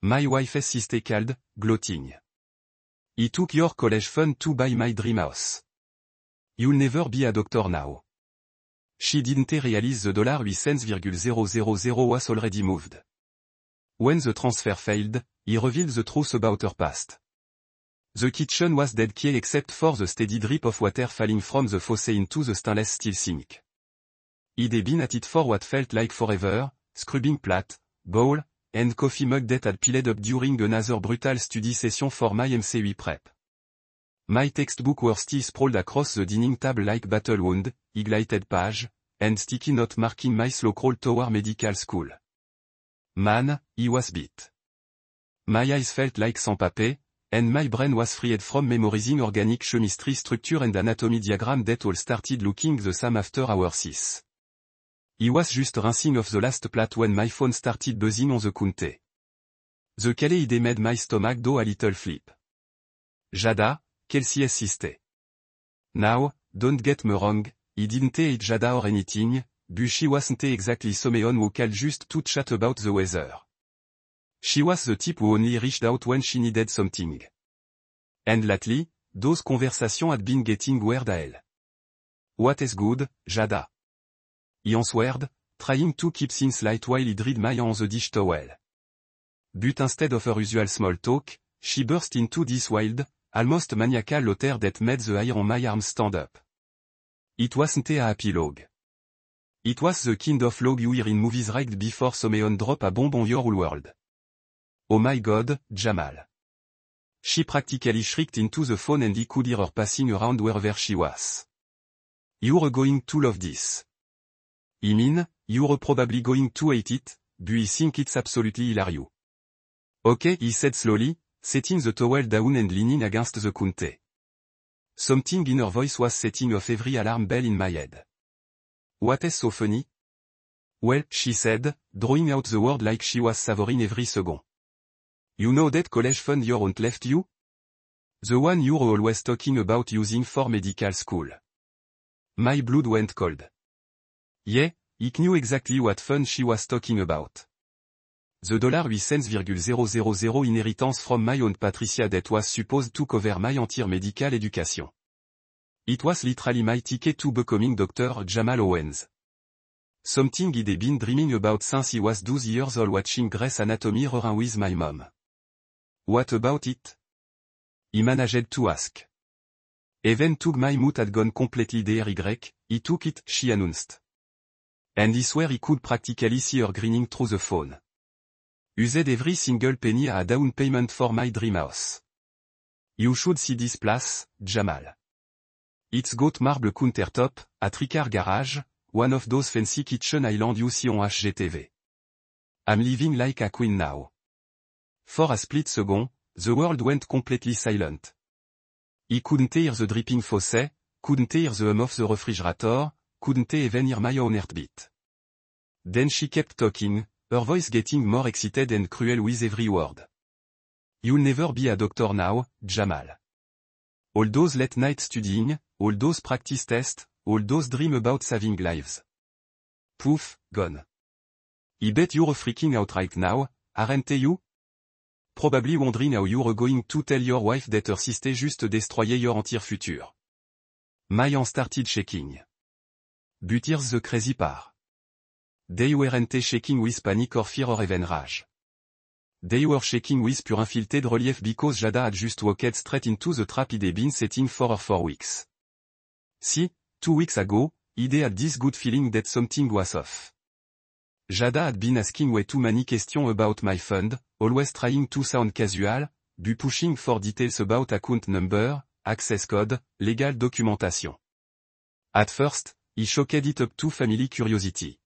My wife is called, gloating. I took your college fund to buy my dream house. You'll never be a doctor now. She didn't realize the $800,000 was already moved. When the transfer failed, he revealed the truth about her past. The kitchen was dead key except for the steady drip of water falling from the faucet into the stainless steel sink. He'd been at it for what felt like forever, scrubbing plate, bowl, and coffee mug that had piled up during another brutal study session for my MC8 prep. My textbook were still sprawled across the dining table like battle wound, highlighted page, and sticky note marking my slow crawl toward medical school. Man, he was beat. My eyes felt like sans-papier, and my brain was freed from memorizing organic chemistry structure and anatomy diagram that all started looking the same after hour 6. He was just rinsing off the last plate when my phone started buzzing on the counter. The Calais idea made my stomach do a little flip. Jada, Kelsey insisted. Now, don't get me wrong, he didn't hate Jada or anything, but she wasn't exactly someone who called just to chat about the weather. She was the type who only reached out when she needed something. And lately, those conversations had been getting weird as hell. What is good, Jada? He answered, trying to keep things light while he dried my on the dish towel. But instead of her usual small talk, she burst into this wild, almost maniacal laughter that made the hair on my arms stand up. It wasn't a happy log. It was the kind of log you hear in movies right before someone drop a bomb on your whole world. Oh my god, Jamal. She practically shrieked into the phone and he could hear her passing around wherever she was. You're going to love this. I mean, you're probably going to hate it, but I think it's absolutely hilarious. Okay, he said slowly, setting the towel down and leaning against the counter. Something in her voice was setting off every alarm bell in my head. What is so funny? Well, she said, drawing out the word like she was savoring every second. You know that college fund your aunt left you? The one you're always talking about using for medical school. My blood went cold. Yeah, I knew exactly what fund she was talking about. The $800,000 inheritance from my aunt Patricia that was supposed to cover my entire medical education. It was literally my ticket to becoming Dr. Jamal Owens. Something he'd been dreaming about since he was 12 years old watching Grey's Anatomy around with my mom. What about it? He managed to ask. Even though my mood had gone completely DRY, he took it, she announced. And I swear he could practically see her grinning through the phone. Used every single penny a down payment for my dream house. You should see this place, Jamal. It's got marble countertop, a three-car garage, one of those fancy kitchen island you see on HGTV. I'm living like a queen now. For a split second, the world went completely silent. He couldn't hear the dripping faucet, couldn't hear the hum of the refrigerator, couldn't even hear my own heartbeat. Then she kept talking, her voice getting more excited and cruel with every word. You'll never be a doctor now, Jamal. All those late night studying, all those practice tests, all those dreams about saving lives. Poof, gone. I bet you're freaking out right now, aren't you? Probably wondering how you're going to tell your wife that her sister just destroyed your entire future. My hand started shaking. But here's the crazy part. They weren't shaking with panic or fear or even rage. They were shaking with pure unfiltered relief because Jada had just walked straight into the trap he'd been setting for her for weeks. See, 2 weeks ago, he'd had this good feeling that something was off. Jada had been asking way too many questions about my fund, always trying to sound casual, but pushing for details about account number, access code, legal documentation. At first, he shocked it up to family curiosity.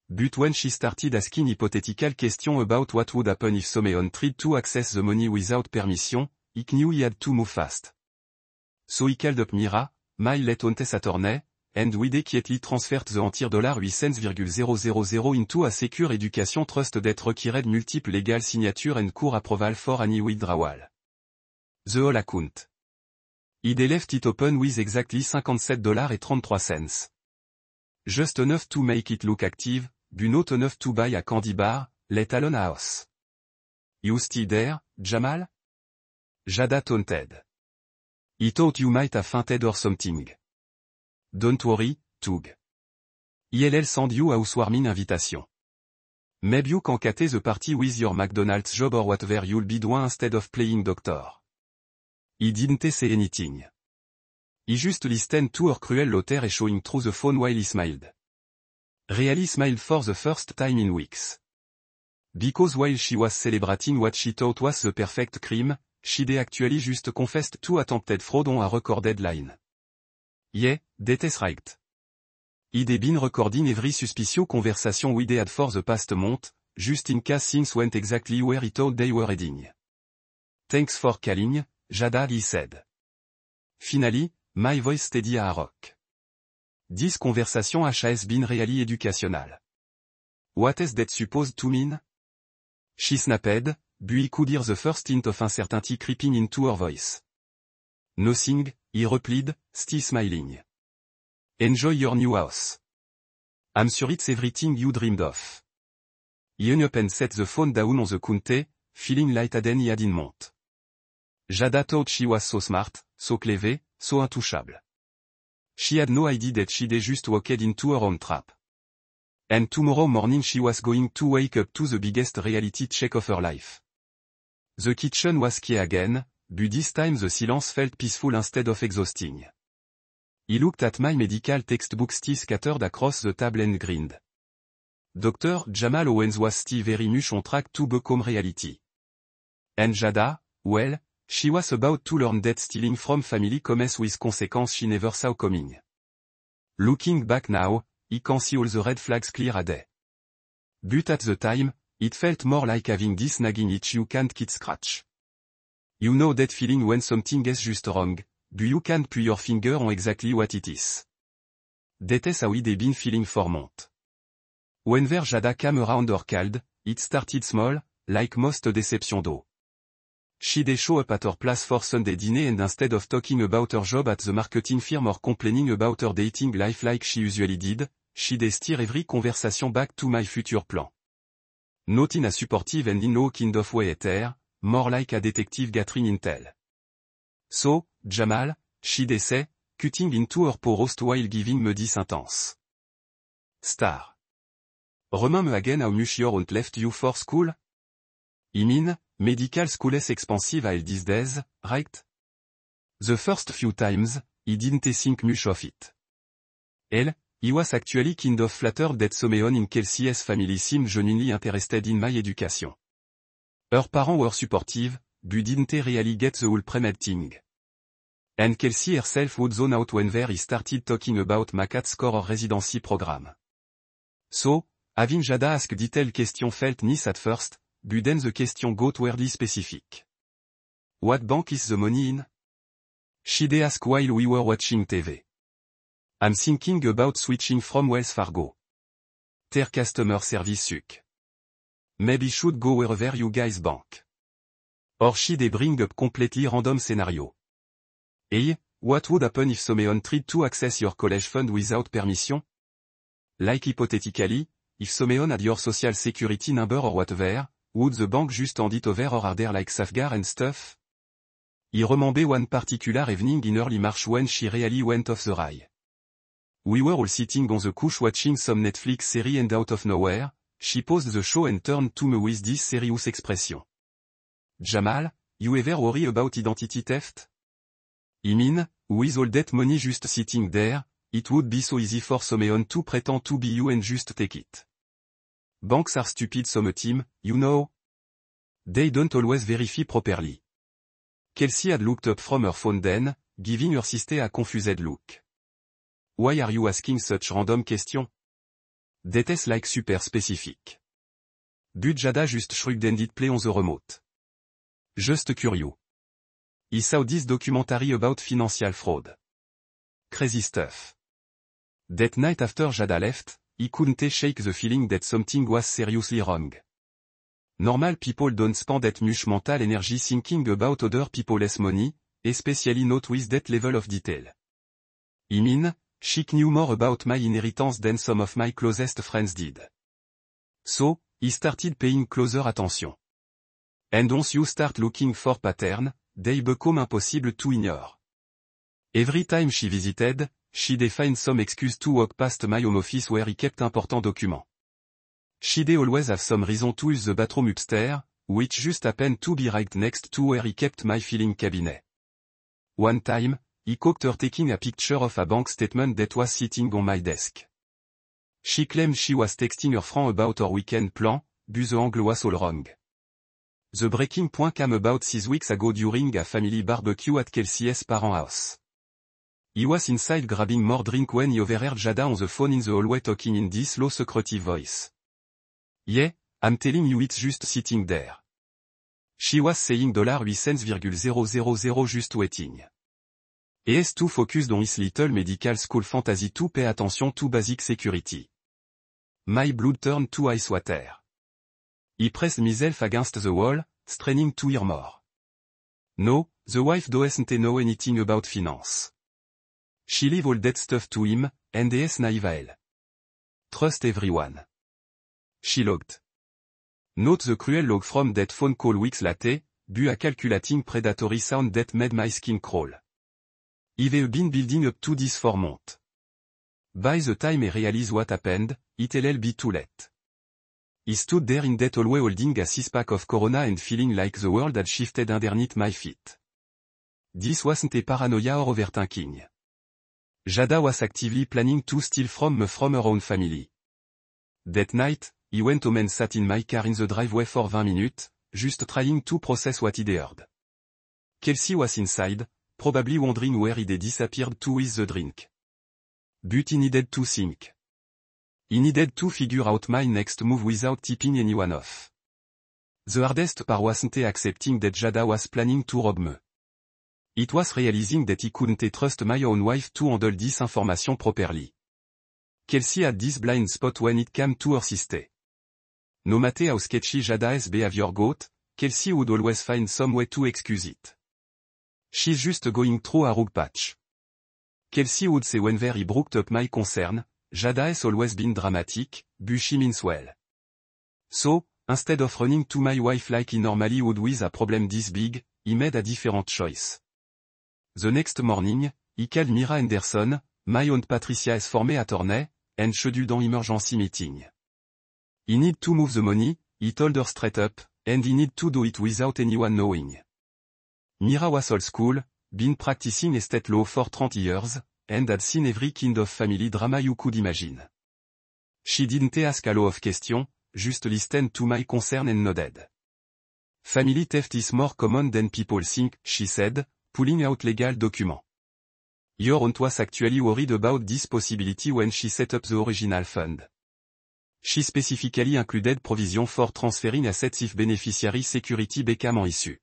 But when she started asking hypothetical questions about what would happen if someone tried to access the money without permission, he knew he had to move fast. So he called up Mira, my late aunt's attorney, and we immediately transferred the entire $800,000 into a secure education trust that required multiple legal signature and court approval for any withdrawal. The whole account. He'd left it open with exactly $57.33. Just enough to make it look active, but not enough to buy a candy bar, let alone a house. You stay there, Jamal? Jada taunted. He thought you might have fainted or something. Don't worry, Tug. ILL send you a housewarming invitation. Maybe you can cut the party with your McDonald's job or whatever you'll be doing instead of playing doctor. He didn't say anything. He just listened to her cruel laughter and showing through the phone while he smiled. Really smiled for the first time in weeks. Because while she was celebrating what she thought was the perfect crime, she'd actually just confessed to attempted fraud on a recorded line. Yeah, that's right. He'd been recording every suspicious conversation we had for the past month, just in case things went exactly where he thought they were heading. Thanks for calling, Jada, he said. Finally, my voice steady a rock. This conversation has been really educational. What is that supposed to mean? She snapped, but he could hear the first hint of uncertainty creeping into her voice. Nothing, he replied, still smiling. Enjoy your new house. I'm sure it's everything you dreamed of. He hung up and set the phone down on the counter, feeling lighter than he had in months. Jada thought she was so smart, so clever, so untouchable. She had no idea that she'd just walked into her own trap. And tomorrow morning she was going to wake up to the biggest reality check of her life. The kitchen was key again, but this time the silence felt peaceful instead of exhausting. He looked at my medical textbook still scattered across the table and grinned. Dr. Jamal Owens was still very much on track to become reality. And Jada, well, she was about to learn that stealing from family comes with consequences she never saw coming. Looking back now, he can see all the red flags clear as day. But at the time, it felt more like having this nagging itch you can't quite scratch. You know that feeling when something is just wrong, but you can't put your finger on exactly what it is. That is how he'd been feeling for months. Whenever Jada came around or called, it started small, like most deception though. She'd show up at her place for Sunday dinner and instead of talking about her job at the marketing firm or complaining about her dating life like she usually did, she'd steer every conversation back to my future plan. Not in a supportive and in no kind of way either, more like a detective gathering intel. So, Jamal, she'd say, cutting into her post while giving me this sentence. Star. Remember again how much your aunt left you for school? I mean, medical school is expensive these days, right? The first few times, he didn't think much of it. Hell, he was actually kind of flattered that someone in Kelsey's family seemed genuinely interested in my education. Her parents were supportive, but didn't really get the whole pre-med thing. And Kelsey herself would zone out whenever he started talking about MCAT score or residency program. So, having Jada ask detailed questions felt nice at first, but then the question got weirdly specific. What bank is the money in? She'd ask while we were watching TV. I'm thinking about switching from Wells Fargo. Their customer service suck. Maybe should go wherever you guys bank. Or she'd bring up completely random scenario. Hey, what would happen if someone tried to access your college fund without permission? Like hypothetically, if someone had your social security number or whatever, would the bank just hand it over or are there like safeguard and stuff? He remembered one particular evening in early March when she really went off the rail. We were all sitting on the couch watching some Netflix series and out of nowhere, she paused the show and turned to me with this serious expression. Jamal, you ever worry about identity theft? I mean, with all that money just sitting there, it would be so easy for someone to pretend to be you and just take it. Banks are stupid sometimes, you know. They don't always verify properly. Kelsey had looked up from her phone then, giving her sister a confused look. Why are you asking such random questions? That is like super specific. But Jada just shrugged and hit play on the remote. Just curious. He saw this documentary about financial fraud. Crazy stuff. That night after Jada left, he couldn't shake the feeling that something was seriously wrong. Normal people don't spend that much mental energy thinking about other people's money, especially not with that level of detail. I mean, she knew more about my inheritance than some of my closest friends did. So, he started paying closer attention. And once you start looking for pattern, they become impossible to ignore. Every time she visited, she'd find some excuse to walk past my home office where he kept important documents. She'd always have some reason to use the bathroom upstairs, which just happened to be right next to where he kept my filing cabinet. One time, he caught her taking a picture of a bank statement that was sitting on my desk. She claimed she was texting her friend about her weekend plan, but the angle was all wrong. The breaking point came about 6 weeks ago during a family barbecue at Kelsey's parents' house. He was inside grabbing more drink when he overheard Jada on the phone in the hallway talking in this low secretive voice. Yeah, I'm telling you it's just sitting there. She was saying $800,000 just waiting. He is too focused on his little medical school fantasy to pay attention to basic security. My blood turned to ice water. He pressed himself against the wall, straining to hear more. No, the wife doesn't know anything about finance. She leave all that stuff to him, and he is naive. Trust everyone. She logged. Note the cruel log from that phone call weeks later, but a calculating predatory sound that made my skin crawl. I've been building up to this for months. By the time I realized what happened, it'll be too late. He stood there in that hallway holding a 6-pack of Corona and feeling like the world had shifted underneath my feet. This wasn't a paranoia or overthinking. Jada was actively planning to steal from me from her own family. That night, he went home and sat in my car in the driveway for 20 minutes, just trying to process what he'd heard. Kelsey was inside, probably wondering where he'd disappeared to with the drink. But he needed to think. He needed to figure out my next move without tipping anyone off. The hardest part wasn't accepting that Jada was planning to rob me. It was realizing that he couldn't trust my own wife to handle this information properly. Kelsey had this blind spot when it came to her sister. No matter how sketchy Jada's behavior got, Kelsey would always find some way to excuse it. She's just going through a rough patch. Kelsey would say whenever he brought up my concern, Jada has always been dramatic, but she means well. So, instead of running to my wife like he normally would with a problem this big, he made a different choice. The next morning, he called Mira Anderson, my aunt Patricia's former attorney, and scheduled an emergency meeting. He need to move the money, he told her straight up, and he need to do it without anyone knowing. Mira was old school, been practicing estate law for 30 years, and had seen every kind of family drama you could imagine. She didn't ask a lot of questions, just listened to my concern and nodded. Family theft is more common than people think, she said, pulling out legal documents. Your aunt was actually worried about this possibility when she set up the original fund. She specifically included provision for transferring assets if beneficiary security became an issue.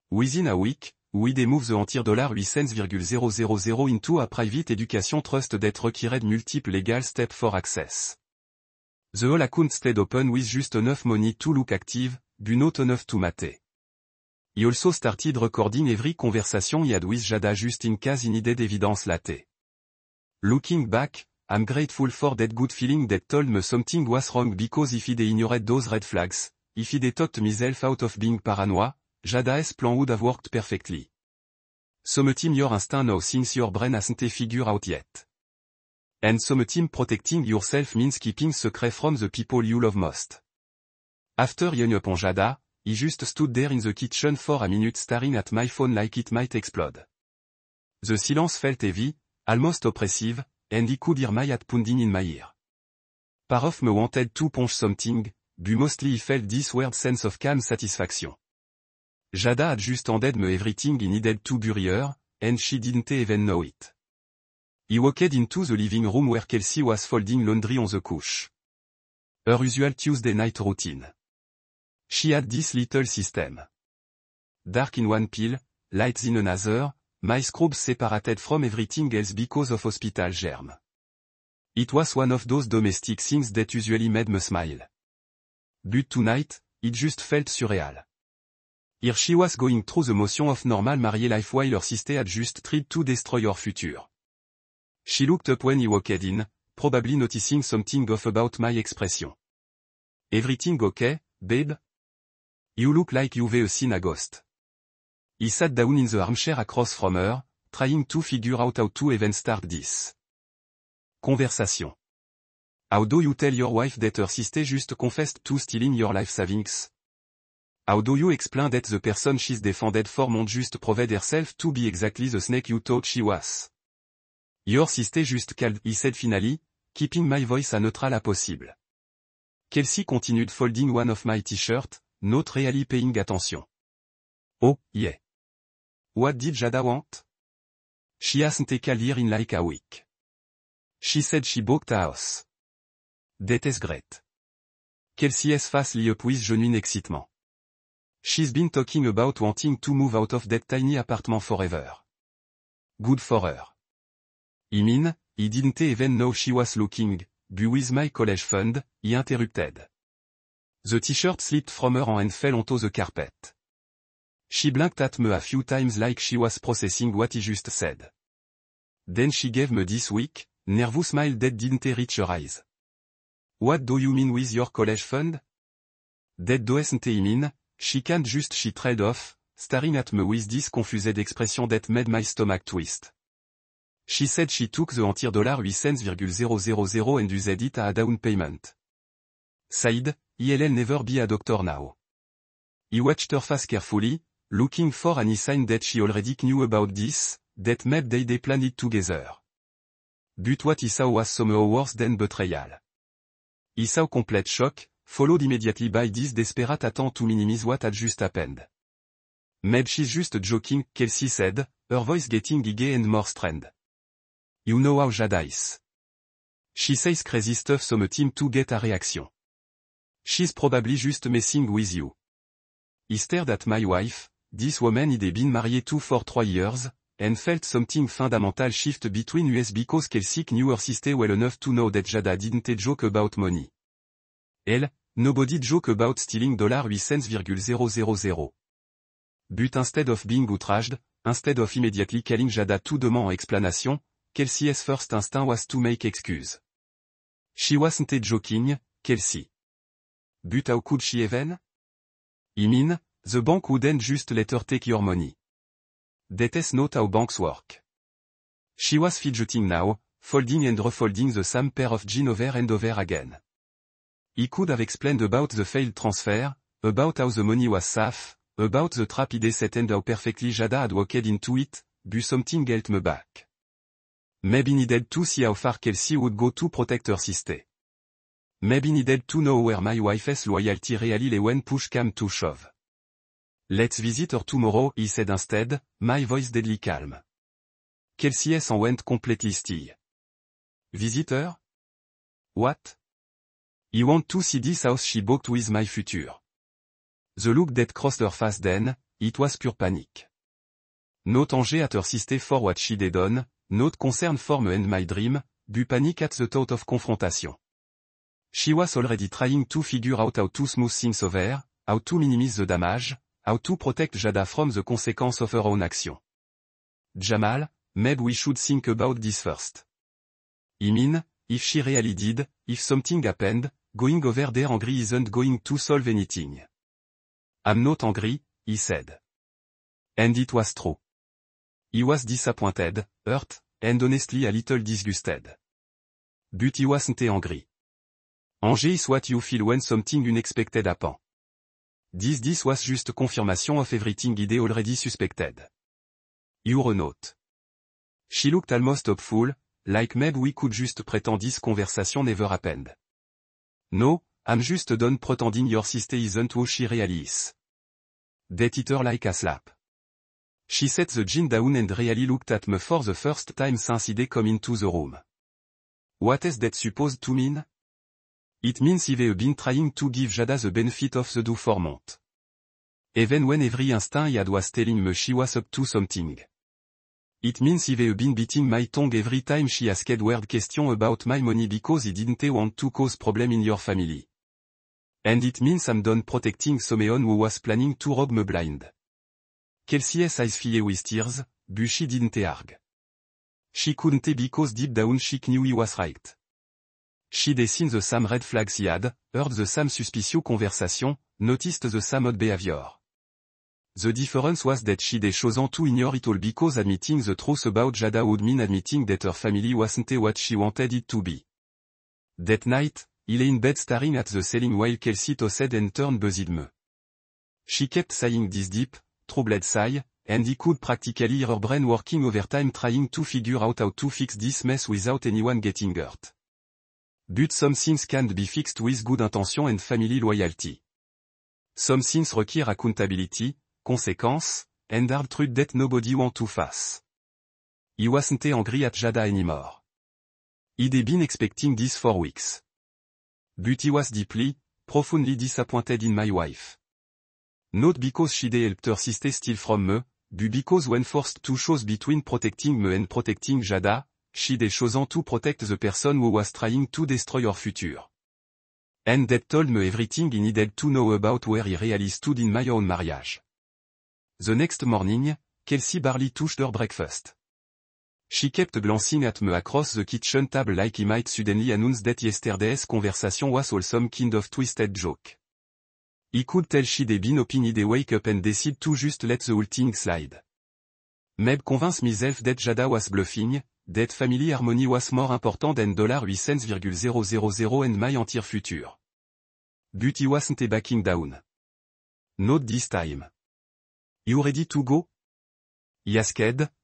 Within a week, we'd moved the entire $800,000 into a private education trust that required multiple legal steps for access. The whole account stayed open with just enough money to look active, but not enough to matter. He also started recording every conversation he had with Jada just in case he needed evidence later. Looking back, I'm grateful for that good feeling that told me something was wrong because if he'd ignored those red flags, if he'd talked myself out of being paranoid, Jada's plan would have worked perfectly. Sometimes your instinct knows things your brain hasn't figured out yet. And sometimes protecting yourself means keeping secret from the people you love most. After hanging up on Jada, he just stood there in the kitchen for a minute staring at my phone like it might explode. The silence felt heavy, almost oppressive, and he could hear my heart pounding in my ear. Part of me wanted to punch something, but mostly he felt this weird sense of calm satisfaction. Jada had just handed me everything he needed to bury her, and she didn't even know it. He walked into the living room where Kelsey was folding laundry on the couch. Her usual Tuesday night routine. She had this little system. Dark in one pill, lights in another, my scrubs separated from everything else because of hospital germ. It was one of those domestic things that usually made me smile. But tonight, it just felt surreal. Here she was going through the motion of normal married life while her sister had just tried to destroy her future. She looked up when he walked in, probably noticing something off about my expression. Everything okay, babe? You look like you've seen a ghost. He sat down in the armchair across from her, trying to figure out how to even start this conversation. How do you tell your wife that her sister just confessed to stealing your life savings? How do you explain that the person she's defended for won't just proved herself to be exactly the snake you thought she was? Your sister just called, he said finally, keeping my voice as neutral as possible. Kelsey continued folding one of my t-shirts, not really paying attention. Oh, yeah. What did Jada want? She hasn't called here in like a week. She said she bought a house. That is great. Kelsey's face lit up with genuine excitement. She's been talking about wanting to move out of that tiny apartment forever. Good for her. I mean, he didn't even know she was looking, but with my college fund, he interrupted. The t-shirt slipped from her and fell onto the carpet. She blinked at me a few times like she was processing what he just said. Then she gave me this weak, nervous smile that didn't reach her eyes. What do you mean with your college fund? That doesn't mean, she can't just she trailed off, staring at me with this confused expression that made my stomach twist. She said she took the entire $800,000 and used it as a down payment. Said, I'll never be a doctor now. He watched her face carefully, looking for any sign that she already knew about this, that maybe they planned it together. But what he saw was somehow worse than betrayal. He saw complete shock, followed immediately by this desperate attempt to minimize what had just happened. Maybe she's just joking, Kelsey said, her voice getting gay and more strained. You know how Jada is. She says crazy stuff some time to get a reaction. She's probably just messing with you. He stared at my wife, this woman he'd been married to for 3 years, and felt something fundamental shift between us because Kelsey knew her sister well enough to know that Jada didn't joke about money. Elle, nobody joke about stealing $800,000. But instead of being outraged, instead of immediately calling Jada to demand an explanation, Kelsey's first instinct was to make excuse. She wasn't joking, Kelsey. But how could she even? I mean, the bank wouldn't just let her take your money. That's not how banks work. She was fidgeting now, folding and refolding the same pair of jeans over and over again. He could have explained about the failed transfer, about how the money was safe, about the trap he'd set and how perfectly Jada had walked into it, but something held me back. Maybe needed to see how far Kelsey would go to protect her sister. Maybe needed to know where my wife's loyalty really lay when push came to shove. Let's visit her tomorrow, he said instead, my voice deadly calm. Kelsey's went completely still. Visit her? What? I want to see this house she bought with my future. The look that crossed her face then, it was pure panic. Not anger at her sister for what she'd done, not concern for me and my dream, but panic at the thought of confrontation. She was already trying to figure out how to smooth things over, how to minimize the damage, how to protect Jada from the consequence of her own action. Jamal, maybe we should think about this first. I mean, if she really did, if something happened, going over there angry isn't going to solve anything. I'm not angry, he said. And it was true. He was disappointed, hurt, and honestly a little disgusted. But he wasn't angry. Anger is what you feel when something unexpected happens. This was just confirmation of everything he'd already suspected. You're a note. She looked almost hopeful, like maybe we could just pretend this conversation never happened. No, I'm just done pretending your sister isn't who she really is. That hit her like a slap. She set the jean down and really looked at me for the first time since he'd come into the room. What is that supposed to mean? It means I've been trying to give Jada the benefit of the doubt for months. Even when every instinct he had was telling me she was up to something. It means I've been biting my tongue every time she asked weird questions about my money because he didn't want to cause problem in your family. And it means I'm done protecting someone who was planning to rob me blind. Kelsey's eyes filled with tears, but she didn't argue. She couldn't because deep down she knew he was right. She de seen the same red flags he had, heard the same suspicious conversation, noticed the same odd behavior. The difference was that she de chosen to ignore it all because admitting the truth about Jada would mean admitting that her family wasn't what she wanted it to be. That night, he lay in bed staring at the ceiling while Kelsey tossed and turned buzzed me. She kept saying this deep, troubled sigh, and he could practically hear her brain working overtime trying to figure out how to fix this mess without anyone getting hurt. But some things can't be fixed with good intention and family loyalty. Some things require accountability, consequence, and hard truth that nobody want to face. He wasn't angry at Jada anymore. He'd been expecting this for weeks. But he was deeply, profoundly disappointed in my wife. Not because she'd helped her sister steal from me, but because when forced to choose between protecting me and protecting Jada, she'd chosen to protect the person who was trying to destroy her future. And that told me everything he needed to know about where he really stood in my own marriage. The next morning, Kelsey barely touched her breakfast. She kept glancing at me across the kitchen table like he might suddenly announce that yesterday's conversation was all some kind of twisted joke. He could tell she'd been hoping he'd wake up and decide to just let the whole thing slide. Maybe convince myself that Jada was bluffing, that family harmony was more important than $800,000 and my entire future. But he wasn't backing down. Not this time. You ready to go? He asked,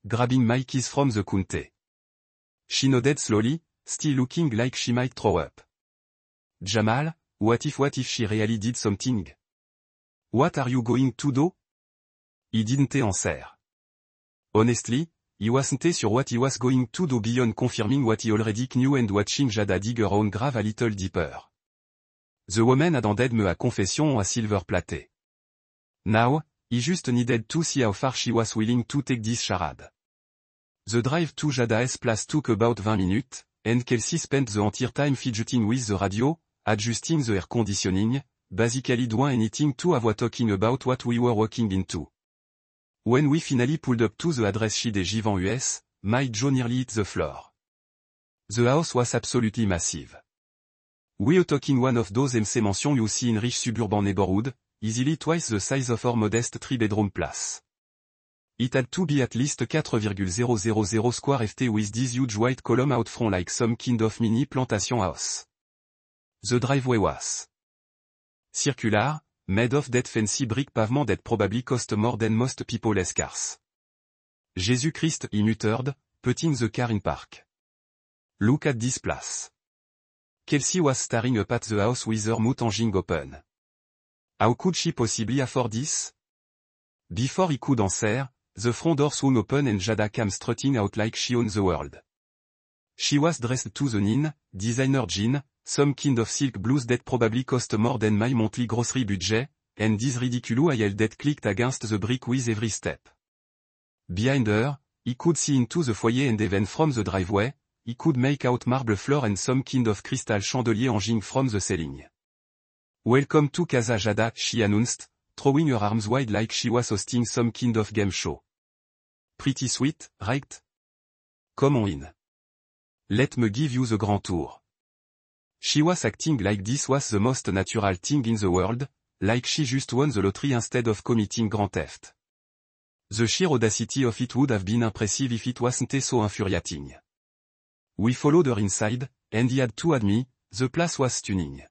grabbing my keys from the counter. She nodded slowly, still looking like she might throw up. Jamal, what if she really did something? What are you going to do? He didn't answer. Honestly, he wasn't sure what he was going to do beyond confirming what he already knew and watching Jada dig her own grave a little deeper. The woman had handed me a confession on a silver plate. Now, he just needed to see how far she was willing to take this charade. The drive to Jada's place took about 20 minutes, and Kelsey spent the entire time fidgeting with the radio, adjusting the air conditioning, basically doing anything to avoid talking about what we were walking into. When we finally pulled up to the address sheet de Givan US, my jaw nearly hit the floor. The house was absolutely massive. We are talking one of those MC mansions you see in rich suburban neighborhood, easily twice the size of our modest 3-bedroom place. It had to be at least 4,000 square ft with this huge white column out front like some kind of mini plantation house. The driveway was circular, made of that fancy brick pavement that probably cost more than most people's cars. Jesus Christ, he muttered, putting the car in park. Look at this place. Kelsey was staring up at the house with her mouth hanging open. How could she possibly afford this? Before he could answer, the front door swung open and Jada came strutting out like she owned the world. She was dressed to the nines, designer jeans, some kind of silk blouse that probably cost more than my monthly grocery budget, and this ridiculous aisle that clicked against the brick with every step. Behind her, he could see into the foyer and even from the driveway, he could make out marble floor and some kind of crystal chandelier hanging from the ceiling. Welcome to Casa Jada, she announced, throwing her arms wide like she was hosting some kind of game show. Pretty sweet, right? Come on in. Let me give you the grand tour. She was acting like this was the most natural thing in the world, like she just won the lottery instead of committing grand theft. The sheer audacity of it would have been impressive if it wasn't so infuriating. We followed her inside, and he had to admit, the place was stunning.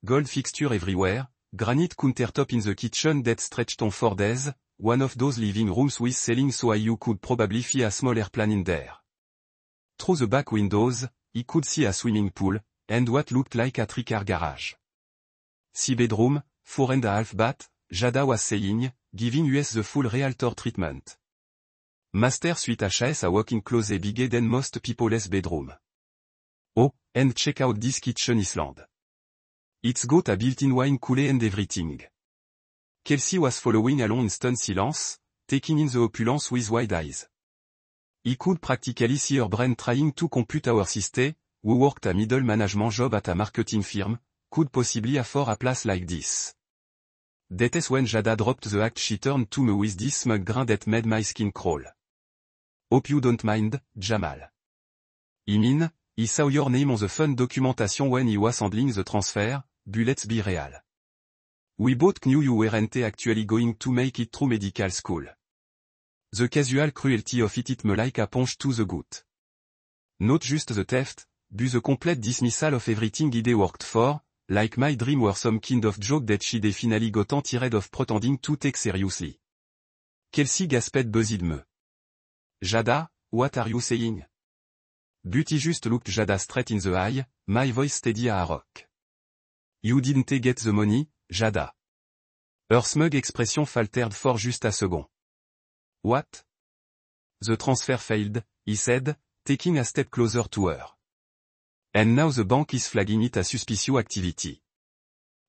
Gold fixture everywhere, granite countertop in the kitchen that stretched on 4 days, one of those living rooms with ceiling so high you could probably fly a small airplane in there. Through the back windows, he could see a swimming pool, and what looked like a 3-car garage. 6 bedroom, 4.5 bath, Jada was saying, giving us the full realtor treatment. Master suite HS a walk-in closet bigger than most people's bedroom. Oh, and check out this kitchen island. It's got a built-in wine cooler and everything. Kelsey was following along in stunned silence, taking in the opulence with wide eyes. He could practically see her brain trying to compute our sister, who worked a middle management job at a marketing firm, could possibly afford a place like this. That is when Jada dropped the act she turned to me with this smug grin that made my skin crawl. Hope you don't mind, Jamal. I mean, he saw your name on the fund documentation when he was handling the transfer, bullets be real. We both knew you weren't actually going to make it through medical school. The casual cruelty of it me like a punch to the gut. Not just the theft, but the complete dismissal of everything he worked for, like my dream were some kind of joke that she finally gotten tired of pretending to take seriously. Kelsey gasped buzzed me. Jada, what are you saying? But he just looked Jada straight in the eye, my voice steady as a rock. You didn't get the money, Jada. Her smug expression faltered for just a second. What? The transfer failed, he said, taking a step closer to her. And now the bank is flagging it as suspicious activity.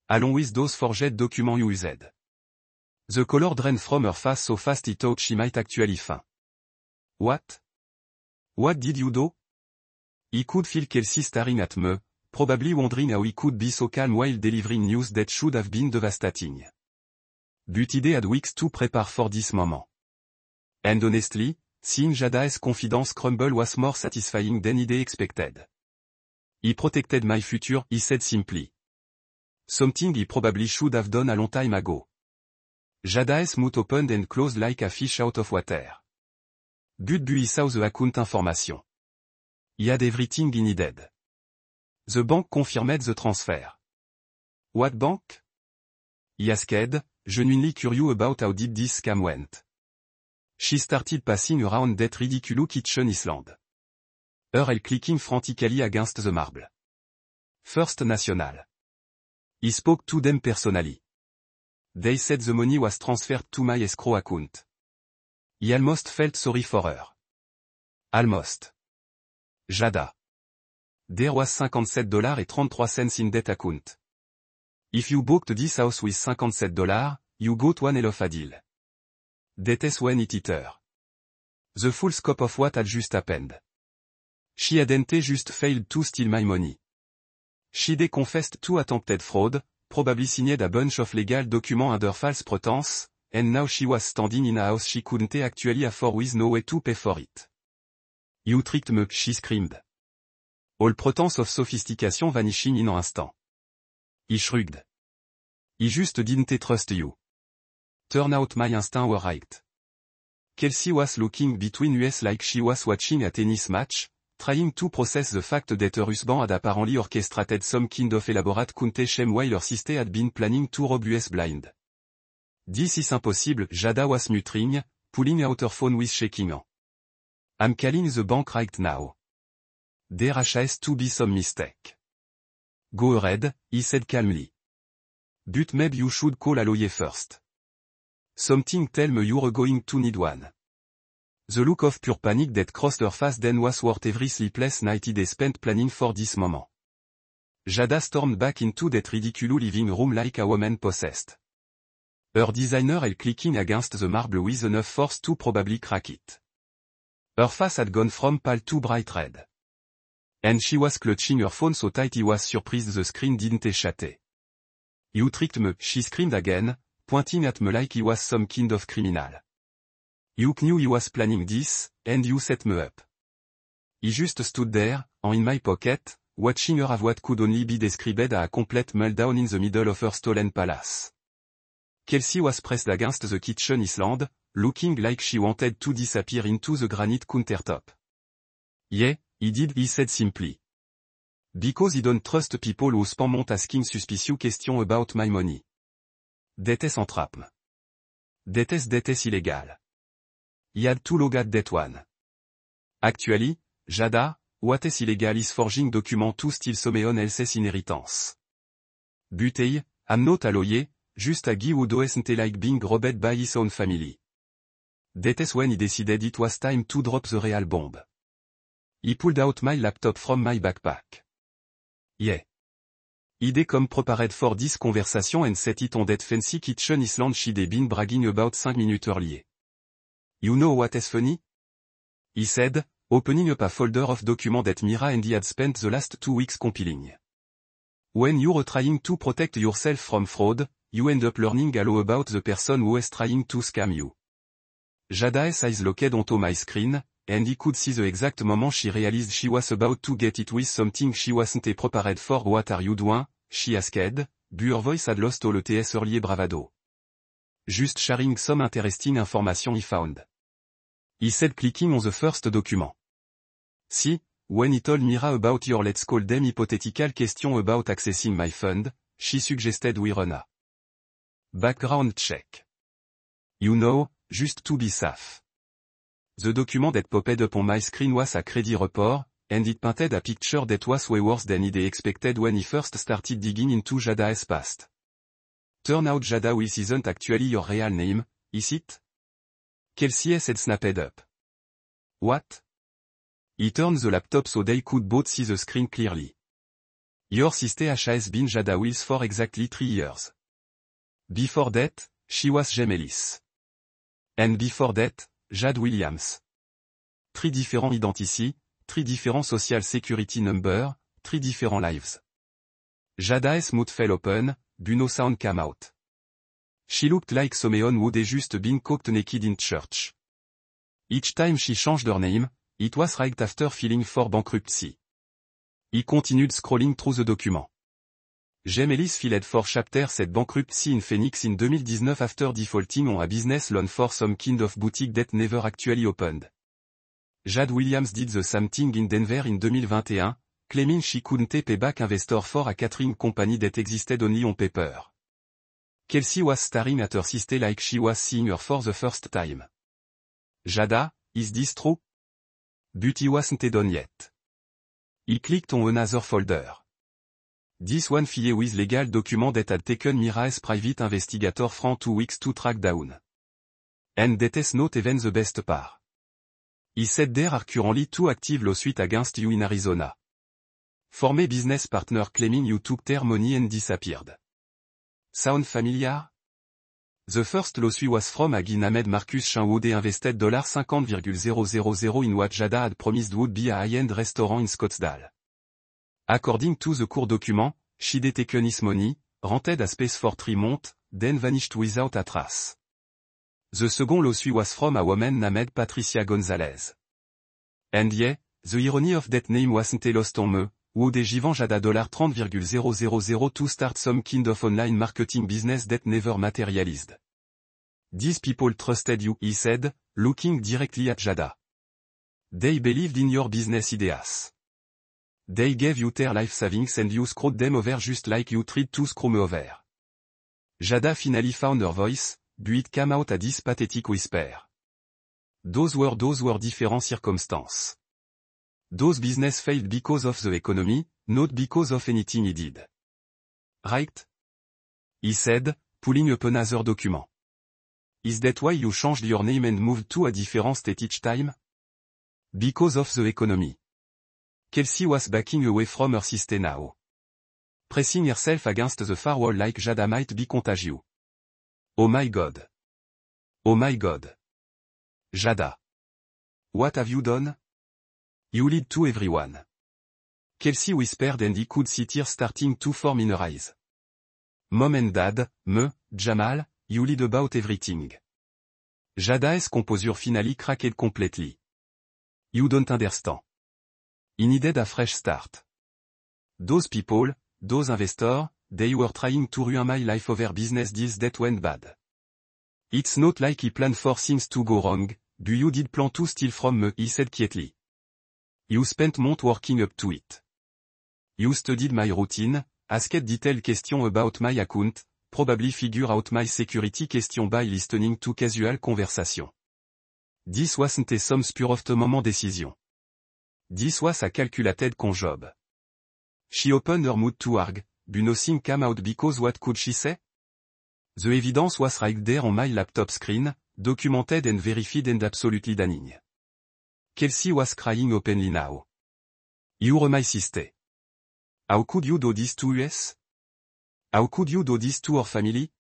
Along with those forged documents you used. The color drained from her face so fast he thought she might actually faint. What? What did you do? He could feel Kelsey staring at me, probably wondering how he could be so calm while delivering news that should have been devastating. But he had weeks to prepare for this moment. And honestly, seeing Jada's confidence crumble was more satisfying than he'd expected. He protected my future, he said simply. Something he probably should have done a long time ago. Jada's mouth opened and closed like a fish out of water. But he saw the account information. He had everything he needed. The bank confirmed the transfer. What bank? He asked, genuinely curious about how did this scam went. She started passing around that ridiculous kitchen island. Her clicking frantically against the marble. First National. He spoke to them personally. They said the money was transferred to my escrow account. He almost felt sorry for her. Almost. Jada. There was $57.33 in that account. If you booked this house with $57, you got one hell of a deal. That is when it hit her. The full scope of what had just happened. She hadn't just failed to steal my money. She'd confessed to attempted fraud, probably signed a bunch of legal documents under false pretense, and now she was standing in a house she couldn't actually afford with no way to pay for it. You tricked me, she screamed. All pretense of sophistication vanishing in an instant. He shrugged. I just didn't trust you. Turn out my instincts were right. Kelsey was looking between us like she was watching a tennis match, trying to process the fact that her husband had apparently orchestrated some kind of elaborate counter scheme while her sister had been planning to rob us blind. This is impossible, Jada was muttering, pulling out her phone with shaking hand. I'm calling the bank right now. There has to be some mistake. Go ahead, he said calmly. But maybe you should call a lawyer first. Something tell me you're going to need one. The look of pure panic that crossed her face then was worth every sleepless night they spent planning for this moment. Jada stormed back into that ridiculous living room like a woman possessed. Her designer had clicking against the marble with enough force to probably crack it. Her face had gone from pale to bright red. And she was clutching her phone so tight he was surprised the screen didn't shatter. You tricked me, she screamed again, pointing at me like he was some kind of criminal. You knew he was planning this, and you set me up. He just stood there, hand in my pocket, watching her have what could only be described as a complete meltdown in the middle of her stolen palace. Kelsey was pressed against the kitchen island, looking like she wanted to disappear into the granite countertop. Yeah, he did, he said simply. Because he don't trust people who spend months asking suspicious questions about my money. That is entrapment. That is illegal. He had to log at that one. Actually, Jada, what is illegal is forging documents to steal someone else's inheritance. But hey, I'm not a lawyer, just a guy who doesn't like being robbed by his own family. That is when he decided it was time to drop the real bomb. He pulled out my laptop from my backpack. Yeah. He'd come prepared for this conversation and set it on that fancy kitchen island she'd been bragging about 5 minutes earlier. You know what is funny? He said, opening up a folder of documents that Mira and he had spent the last 2 weeks compiling. When you're trying to protect yourself from fraud, you end up learning a lot about the person who is trying to scam you. Jada's eyes locked onto my screen, and he could see the exact moment she realized she was about to get it with something she wasn't prepared for. What are you doing? She asked, but her voice had lost all its early bravado. Just sharing some interesting information he found. He said, clicking on the first document. See, when he told Mira about your let's call them hypothetical question about accessing my fund, she suggested we run a background check. You know, just to be safe. The document that popped up on my screen was a credit report, and it painted a picture that was way worse than he'd expected when he first started digging into Jada's past. Turn out Jada Wills isn't actually your real name, is it? Kelsey said, snapped up. What? He turned the laptop so they could both see the screen clearly. Your sister has been Jada Wills for exactly 3 years. Before that, she was Gemelis. And before that, Jade Williams. 3 different identities, 3 different social security numbers, 3 different lives. Jada's mouth fell open, but no sound came out. She looked like someone who'd just been caught naked in church. Each time she changed her name, it was right after filing for bankruptcy. He continued scrolling through the document. Gemelis filed for Chapter 7 bankruptcy in Phoenix in 2019 after defaulting on a business loan for some kind of boutique that never actually opened. Jade Williams did the same thing in Denver in 2021, claiming she couldn't pay back investor for a catering company that existed only on paper. Kelsey was staring at her sister like she was seeing her for the first time. Jada, is this true? But he wasn't done yet. He clicked on another folder. This one filled with legal document that had taken Mira's private investigator from 2 weeks to track down. And that's not even the best part. He said there are currently 2 active lawsuits against you in Arizona. Former business partner claiming you took their money and disappeared. Sound familiar? The first lawsuit was from a guy named Marcus Shenwood invested $50,000 in what Jada had promised would be a high-end restaurant in Scottsdale. According to the court document, she'd taken his money, rented a space for 3 months, then vanished without a trace. The second lawsuit was from a woman named Patricia Gonzalez. And yeah, the irony of that name wasn't lost on me, who'd given Jada $30,000 to start some kind of online marketing business that never materialized. These people trusted you, he said, looking directly at Jada. They believed in your business ideas. They gave you their life savings and you screwed them over just like you tried to screw me over. Jada finally found her voice, but it came out a this pathetic whisper. Those were different circumstances. Those business failed because of the economy, not because of anything he did. Right? He said, pulling up another document. Is that why you changed your name and moved to a different state each time? Because of the economy. Kelsey was backing away from her sister now. Pressing herself against the far wall like Jada might be contagious. Oh my god. Oh my god. Jada. What have you done? You lied to everyone. Kelsey whispered and he could see tears starting to form in her eyes. Mom and Dad, Jamal, you lied about everything. Jada's composure finally cracked completely. You don't understand. He needed a fresh start. Those people, those investors, they were trying to ruin my life over business deals that went bad. It's not like he planned for things to go wrong, but you did plan to steal from me, he said quietly. You spent months working up to it. You studied my routine, asked detailed questions about my account, probably figure out my security question by listening to casual conversation. This wasn't some spur of the moment decision. This was a calculated con job. She opened her mouth to argue, but nothing came out because what could she say? The evidence was right there on my laptop screen, documented and verified and absolutely damning. Kelsey was crying openly now. You were my sister. How could you do this to us? How could you do this to our family?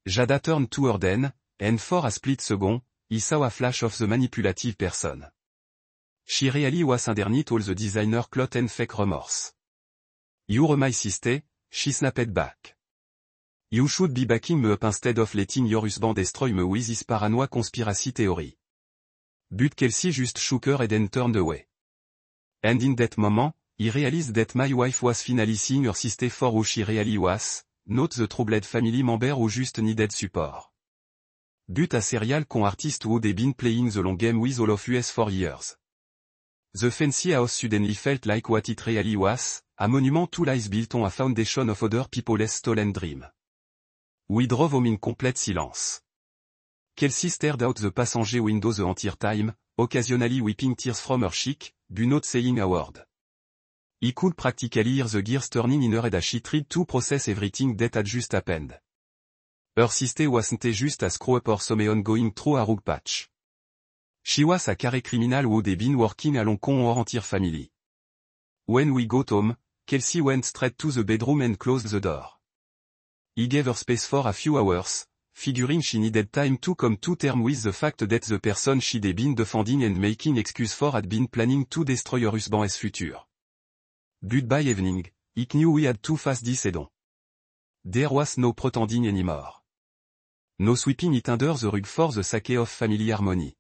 Jada turned to her then, and for a split second, he saw a flash of the manipulative person. She really was underneath all the designer cloth and fake remorse. You were my sister, she snapped back. You should be backing me up instead of letting your husband destroy me with his paranoia conspiracy theory. But Kelsey just shook her head and turned away. And in that moment, he realized that my wife was finally seeing her sister for who she really was, not the troubled family member who just needed support. But a serial con artist who had been playing the long game with all of us for years. The fancy house suddenly felt like what it really was, a monument to lies built on a foundation of other people's stolen dream. We drove home in complete silence. Kelsey stared out the passenger window the entire time, occasionally wiping tears from her cheek, but not saying a word. He could practically hear the gears turning in her head as she tried to process everything that had just happened. Her sister wasn't just a screw-up or someone going through a rough patch. She was a career criminal who had been working along con her entire family. When we got home, Kelsey went straight to the bedroom and closed the door. He gave her space for a few hours, figuring she needed time to come to terms with the fact that the person she'd been defending and making excuses for had been planning to destroy her husband's future. But by evening, he knew we had to face this head on. There was no pretending anymore. No sweeping it under the rug for the sake of family harmony.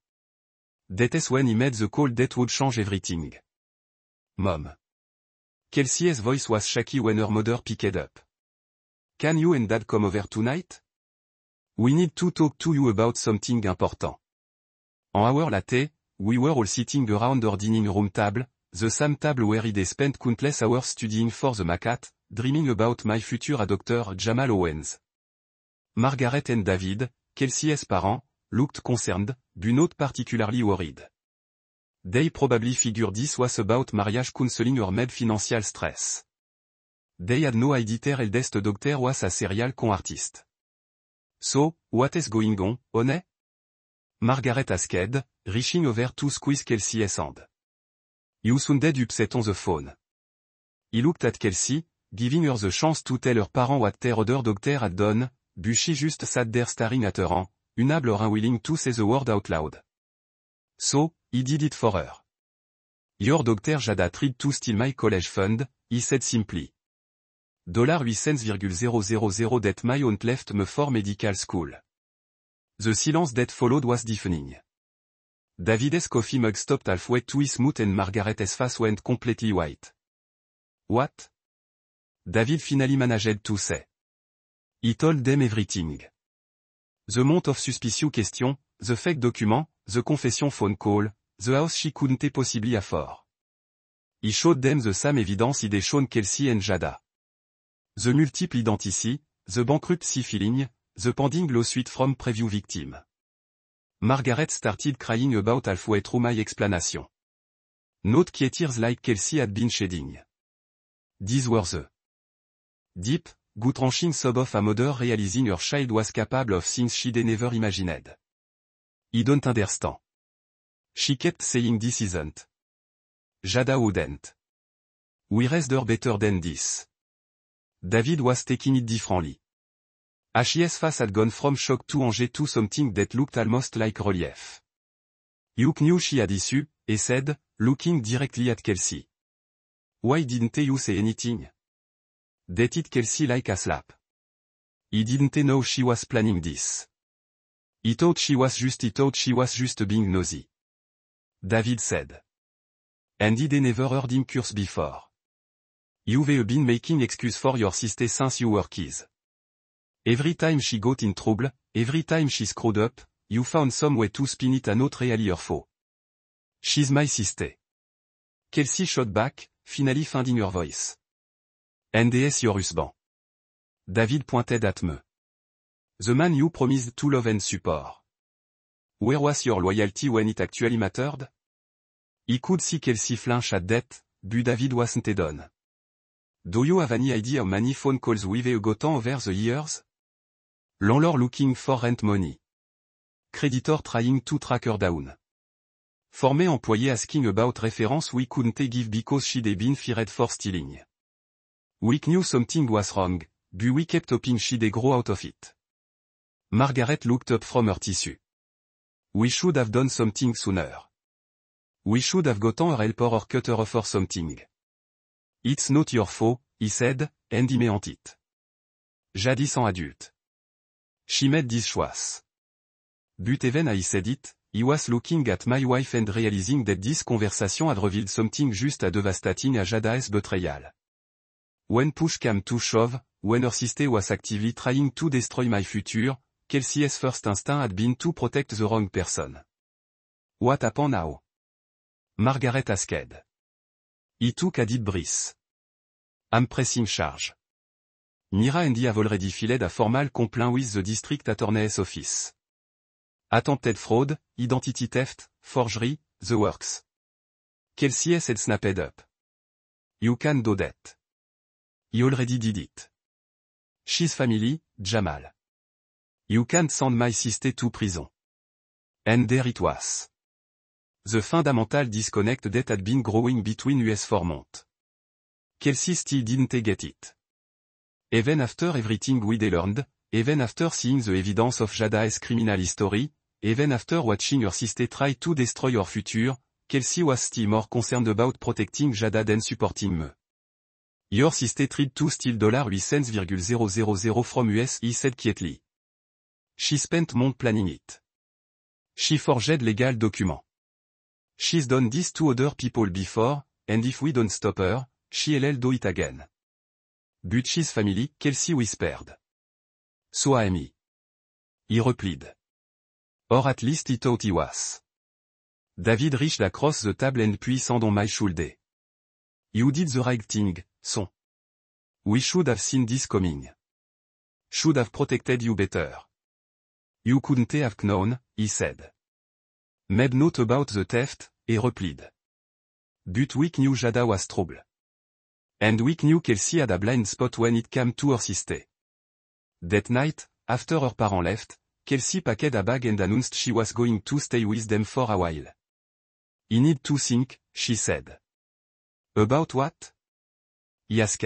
That's when he made the call that would change everything. Mom. Kelsey's voice was shaky when her mother picked up. Can you and Dad come over tonight? We need to talk to you about something important. An hour later, we were all sitting around our dining room table, the same table where they spent countless hours studying for the MCAT, dreaming about my future a Dr. Jamal Owens. Margaret and David, Kelsey's parents, looked concerned, but not particularly worried. They probably figured this was about marriage counseling or maybe financial stress. They had no idea their eldest daughter was a serial con artist. So, what is going on, honey? Margaret asked, reaching over to squeeze Kelsey's hand. You sounded upset on the phone. He looked at Kelsey, giving her the chance to tell her parents what their other daughter had done, but she just sat there staring at her aunt, unable or unwilling to say the word out loud. So, he did it for her. Your daughter Jada tried to steal my college fund, he said simply. $800,000 that my aunt left me for medical school. The silence that followed was deafening. David's coffee mug stopped halfway to his mouth and Margaret's face went completely white. What? David finally managed to say. He told them everything. The amount of suspicious questions, the fake document, the confession phone call, the house she couldn't possibly afford. He showed them the same evidence he'd shown Kelsey and Jada. The multiple identity, the bankruptcy filing, the pending lawsuit from previous victim. Margaret started crying about halfway through my explanation. Not key tears like Kelsey had been shedding. These were the deep, gut-wrenching sob of a mother realizing her child was capable of things she'd never imagined. I don't understand. She kept saying this isn't. Jada wouldn't. We raised her better than this. David was taking it differently. His face had gone from shock to anger to something that looked almost like relief. You knew she had issue, he said, looking directly at Kelsey. Why didn't you say anything? That hit Kelsey like a slap. He didn't know she was planning this. He thought she was just being nosy. David said. And he'd never heard him curse before. You've been making excuses for your sister since you were kids. Every time she got in trouble, every time she screwed up, you found some way to spin it and not really her fault. She's my sister. Kelsey shot back, finally finding her voice. And is your husband. David pointed at me. The man you promised to love and support. Where was your loyalty when it actually mattered? He could see Kelsey flinch at that, but David wasn't done. Do you have any idea how many phone calls we've gotten over the years? Landlord looking for rent money. Creditor trying to track her down. Former employee asking about reference we couldn't give because she'd been fired for stealing. We knew something was wrong, but we kept hoping she'd grow out of it. Margaret looked up from her tissue. We should have done something sooner. We should have gotten her help or cut her off or something. It's not your fault, he said, and he meant it. Jadis an adult. She made this choice. But even I said it, I was looking at my wife and realizing that this conversation had revealed something just as devastating as Jada's betrayal. When push came to shove, when her sister was actively trying to destroy my future, Kelsey's first instinct had been to protect the wrong person. What happened now? Margaret asked. He took a deep breath. I'm pressing charge. Mira and I have already filed a formal complaint with the district attorney's office. Attempted fraud, identity theft, forgery, the works. Kelsey had snapped up. You can do that. He already did it. She's family, Jamal. You can't send my sister to prison. And there it was. The fundamental disconnect that had been growing between us for months. Kelsey still didn't get it. Even after everything we'd learned, even after seeing the evidence of Jada's criminal history, even after watching her sister try to destroy her future, Kelsey was still more concerned about protecting Jada than supporting me. Your sister tried to steal $800,000 from us, he said quietly. She spent months planning it. She forged legal documents. She's done this to other people before, and if we don't stop her, she'll do it again. But she's family, Kelsey whispered. So am I. He replied. Or at least he thought he was. David reached across the table and put his hand on my shoulder. You did the right thing, son. We should have seen this coming. Should have protected you better. You couldn't have known, he said. Maybe not about the theft, he replied. But we knew Jada was trouble. And we knew Kelsey had a blind spot when it came to her sister. That night, after her parents left, Kelsey packed a bag and announced she was going to stay with them for a while. I need to think, she said. About what? He asked.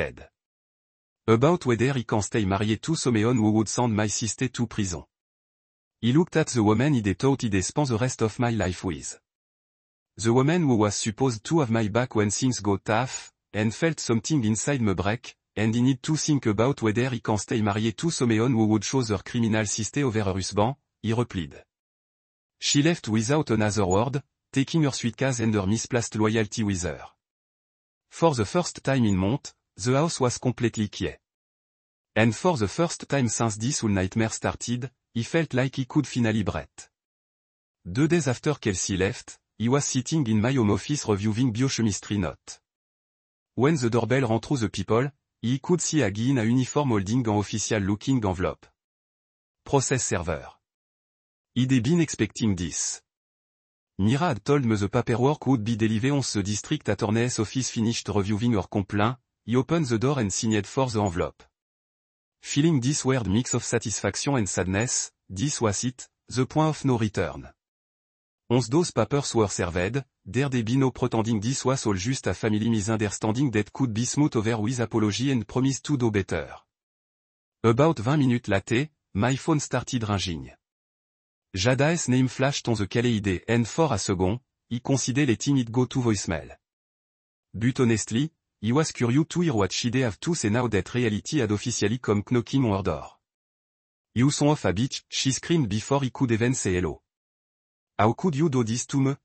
About whether he can stay married to someone who would send my sister to prison. He looked at the woman he thought he'd spend the rest of my life with. The woman who was supposed to have my back when things got tough, and felt something inside me break, and he need to think about whether he can stay married to someone who would choose her criminal sister over her husband, he replied. She left without another word, taking her suitcase and her misplaced loyalty with her. For the first time in months, the house was completely quiet. And for the first time since this whole nightmare started, he felt like he could finally breathe. 2 days after Kelsey left, he was sitting in my home office reviewing biochemistry notes. When the doorbell ran through the people, he could see a guy in a uniform holding an official-looking envelope. Process server. He'd been expecting this. Mira had told me the paperwork would be delivered once the district attorney's office finished reviewing her complaint. He opened the door and signed for the envelope. Feeling this weird mix of satisfaction and sadness, this was it, the point of no return. Once those papers were served, there'd be no pretending this was all just a family misunderstanding that could be smoothed over with apology and promise to do better. About 20 minutes later, my phone started ringing. Jada's name flashed on the caller ID and for a second, he considered letting it go to voicemail. But honestly, he was curious to hear what she'd have to say now that reality had officially come knocking on her door. You son of a bitch, she screamed before he could even say hello. How could you do this to me?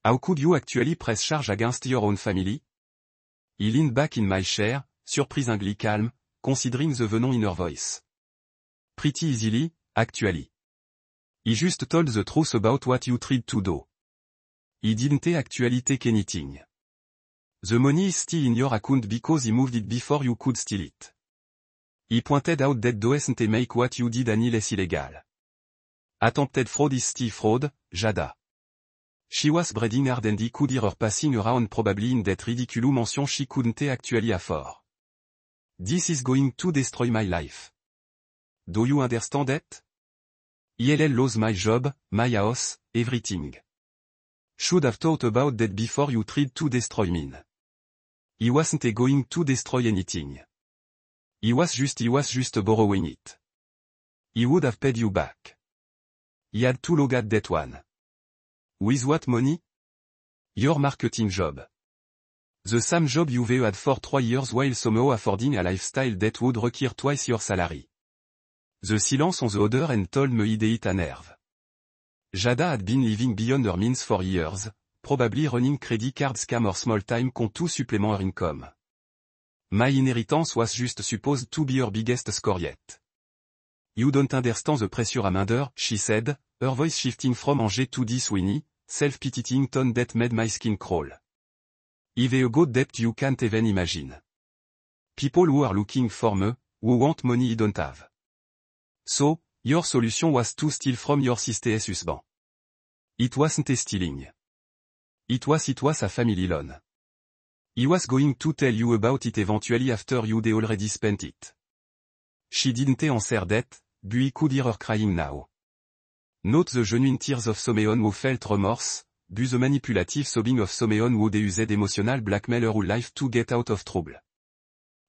How could you actually press charge against your own family? He leaned back in my chair, surprisingly calm, considering the venom in her voice. Pretty easily, actually. He just told the truth about what you tried to do. He didn't actually take anything. The money is still in your account because he moved it before you could steal it. He pointed out that doesn't make what you did any less illegal. Attempted fraud is still fraud, Jada. She was breathing hard and he could hear her passing around probably in that ridiculous mansion she couldn't actually afford. This is going to destroy my life. Do you understand it? I'll lose my job, my house, everything. Should have thought about that before you tried to destroy me. He wasn't going to destroy anything. He was just borrowing it. He would have paid you back. He had to log at that one. With what money? Your marketing job. The same job you've had for 3 years while somehow affording a lifestyle that would require twice your salary. The silence on the other end told me he'd hit a nerve. Jada had been living beyond her means for years, probably running credit card scam or small-time conto supplement her income. My inheritance was just supposed to be her biggest score yet. You don't understand the pressure I'm under, she said, her voice shifting from Angers to Dee Sweeney, self-pitying tone that made my skin crawl. I've a god debt you can't even imagine. People who are looking for me, who want money you don't have. So, your solution was to steal from your sister's husband. It wasn't a stealing. It was a family loan. He was going to tell you about it eventually after you'd already spent it. She didn't answer that, but he could hear her crying now. Not the genuine tears of someone who felt remorse, but the manipulative sobbing of someone who'd used emotional blackmail her whole life to get out of trouble.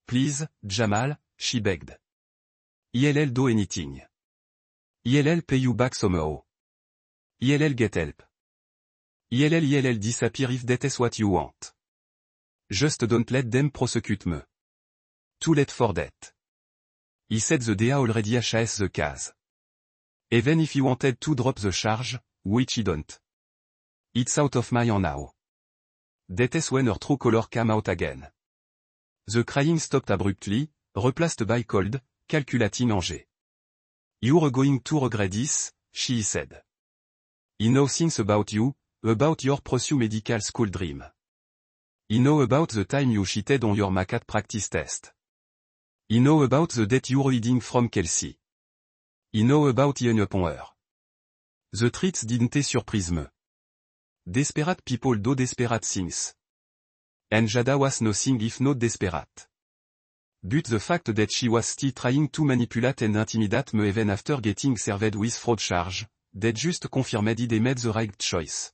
Please, Jamal, she begged. I'll do anything. I'll pay you back somehow. I'll get help. I'll disappear if that's what you want. Just don't let them prosecute me. Too late for that. He said the DA already has the case. Even if you wanted to drop the charge, which he don't. It's out of my hand now. That's when her true color came out again. The crying stopped abruptly, replaced by cold, calculating Angers. You're going to regret this, she said. He knows things about you, about your pursue medical school dream. He know about the time you cheated on your MCAT practice test. He know about the debt you're hiding from Kelsey. He know about Ian upon her. The treats didn't surprise me. Desperate people do desperate things. And Jada was nothing if not desperate. But the fact that she was still trying to manipulate and intimidate me even after getting served with fraud charge, that just confirmed they made the right choice.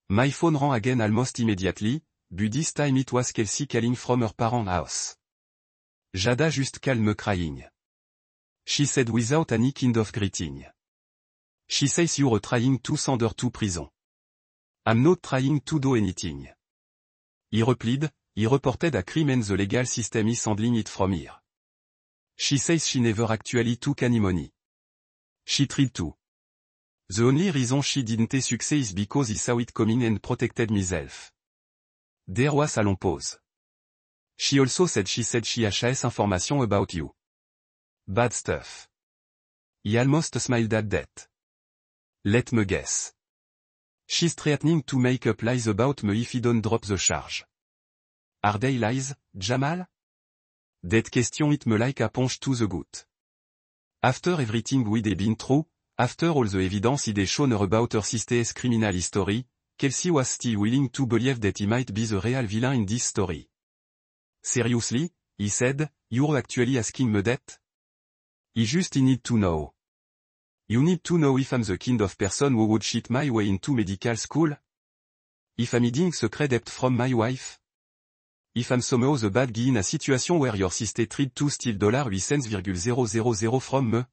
My phone rang again almost immediately, but this time it was Kelsey calling from her parents' house. Jada just calm crying. She said without any kind of greeting. She says you're trying to send her to prison. I'm not trying to do anything. He replied, he reported a crime and the legal system is handling it from here. She says she never actually took any money. She tried to. The only reason she didn't succeed is because he saw it coming and protected myself. There was a long pause. She also said she has information about you. Bad stuff. He almost smiled at that. Let me guess. She's threatening to make up lies about me if he don't drop the charge. Are they lies, Jamal? That question hit me like a punch to the gut. After everything we'd been through, after all the evidence he'd shown her about her sister's criminal history, Kelsey was still willing to believe that he might be the real villain in this story. Seriously, he said, you're actually asking me that? I just need to know. You need to know if I'm the kind of person who would cheat my way into medical school? If I'm hiding secret debt from my wife? If I'm somehow the bad guy in a situation where your sister tried to steal $800,000 from me?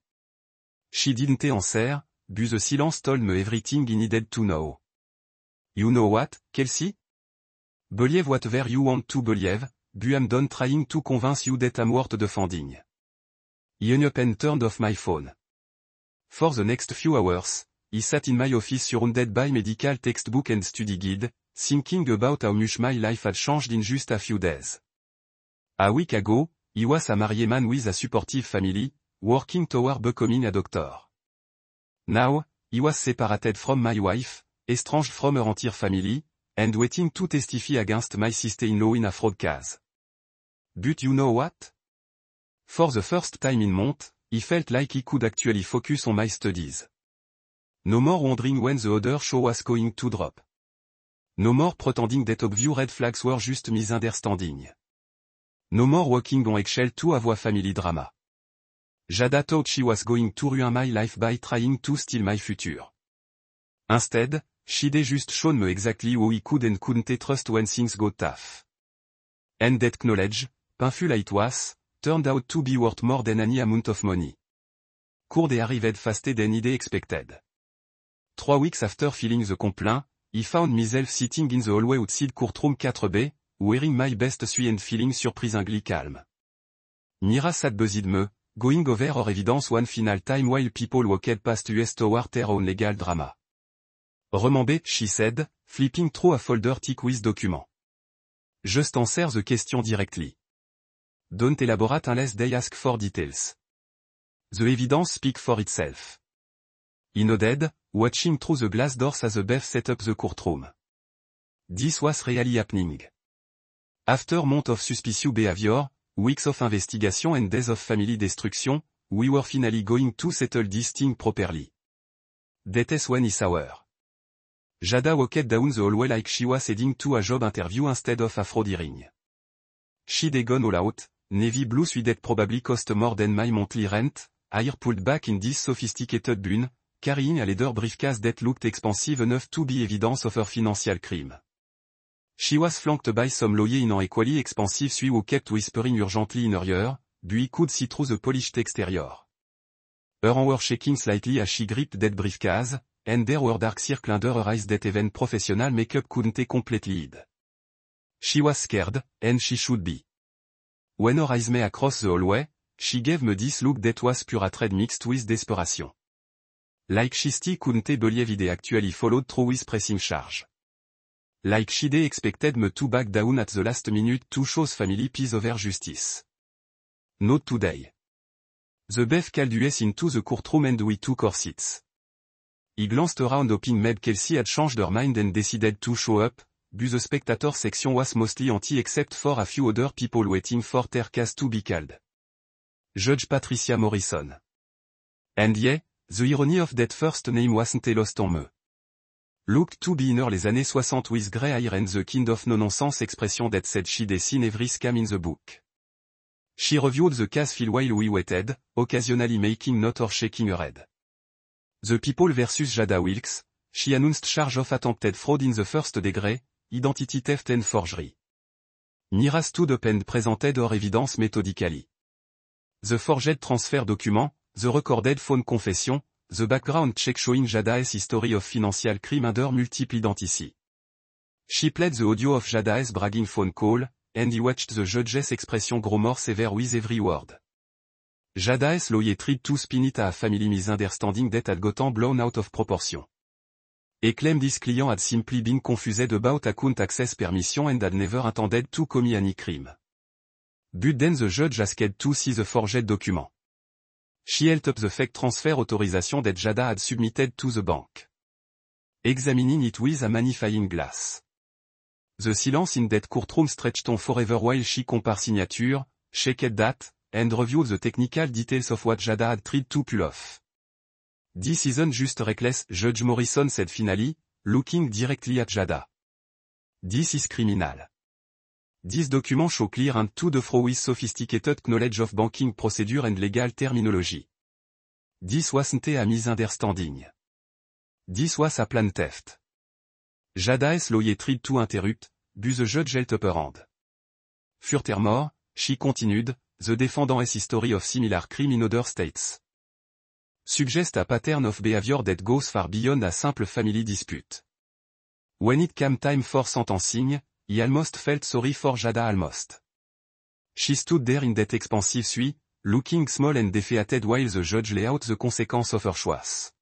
She didn't answer, but the silence told me everything I needed to know. You know what, Kelsey? Believe whatever you want to believe, but I'm done trying to convince you that I'm worth defending. He hung up and turned off my phone. For the next few hours, he sat in my office surrounded by medical textbook and study guide, thinking about how much my life had changed in just a few days. A week ago, he was a married man with a supportive family, working toward becoming a doctor. Now, he was separated from my wife, estranged from her entire family, and waiting to testify against my sister-in-law in a fraud case. But you know what? For the first time in months, he felt like he could actually focus on my studies. No more wondering when the other show was going to drop. No more pretending that obvious red flags were just misunderstanding. No more walking on eggshell to avoid family drama. Jada thought she was going to ruin my life by trying to steal my future. Instead, she'd just shown me exactly who he could and couldn't trust when things got tough. And that knowledge, painful it was, turned out to be worth more than any amount of money. Could arrived faster than he'd expected. 3 weeks after filing the complaint, he found myself sitting in the hallway outside courtroom 4B, wearing my best suit and feeling surprisingly calm. Mira sat beside me, going over her evidence one final time while people walked past us toward their own legal drama. Remember, she said, flipping through a folder thick with document. Just answer the question directly. Don't elaborate unless they ask for details. The evidence speaks for itself. He nodded, watching through the glass doors as the Bev set up the courtroom. This was really happening. After months of suspicious behavior, weeks of investigation and days of family destruction, we were finally going to settle this thing properly. That is when he saw her. Jada walked down the hallway like she was heading to a job interview instead of a fraud hearing. She'd gone all out, navy blue suede probably cost more than my monthly rent, hair pulled back in this sophisticated bun, carrying a leather briefcase that looked expensive enough to be evidence of her financial crime. She was flanked by some lawyer in an equally expensive suite who kept whispering urgently in her ear, but he could see through the polished exterior. Her arm were shaking slightly as she gripped that briefcase, and there were dark circles under her eyes that even professional makeup couldn't completely hide. She was scared, and she should be. When her eyes met across the hallway, she gave me this look that was pure hatred mixed with desperation. Like she still couldn't believe it actually followed through with pressing charge. Like she'd expected me to back down at the last minute to show family peace over justice. Not today. The Bev called us into the courtroom and we took our seats. He glanced around hoping maybe Kelsey had changed her mind and decided to show up, but the spectator section was mostly empty except for a few other people waiting for their case to be called. Judge Patricia Morrison. And yeah, the irony of that first name wasn't lost on me. Looked to be in her les années 60 with grey hair and the kind of no-nonsense expression that said she'd seen every scam in the book. She reviewed the case file while we waited, occasionally making note or shaking her head. The People vs. Jada Wilkes, she announced charge of attempted fraud in the first degree, identity theft and forgery. Mira stood up and presented her evidence methodically. The forged transfer document, the recorded phone confession, the background check showing Jada's history of financial crime under multiple identities. She played the audio of Jada's bragging phone call, and he watched the judge's expression grow more severe with every word. Jada's lawyer tried to spin it a family misunderstanding that had gotten blown out of proportion. He claimed his client had simply been confused about account access permission and had never intended to commit any crime. But then the judge asked to see the forged document. She held up the fake transfer authorization that Jada had submitted to the bank. Examining it with a magnifying glass. The silence in that courtroom stretched on forever while she compared signature, checked that, and reviewed the technical details of what Jada had tried to pull off. This isn't just reckless, Judge Morrison said finally, looking directly at Jada. This is criminal. This document shows clear and to the fro with sophisticated knowledge of banking procedure and legal terminology. This wasn't a misunderstanding. This was a planned theft. Jada's lawyer tried to interrupt, but the judge held up her hand. Furthermore, she continued, the defendant's history of similar crime in other states suggests a pattern of behavior that goes far beyond a simple family dispute. When it came time for sentencing, he almost felt sorry for Jada almost. She stood there in that expensive suite, looking small and defeated while the judge laid out the consequence of her choice.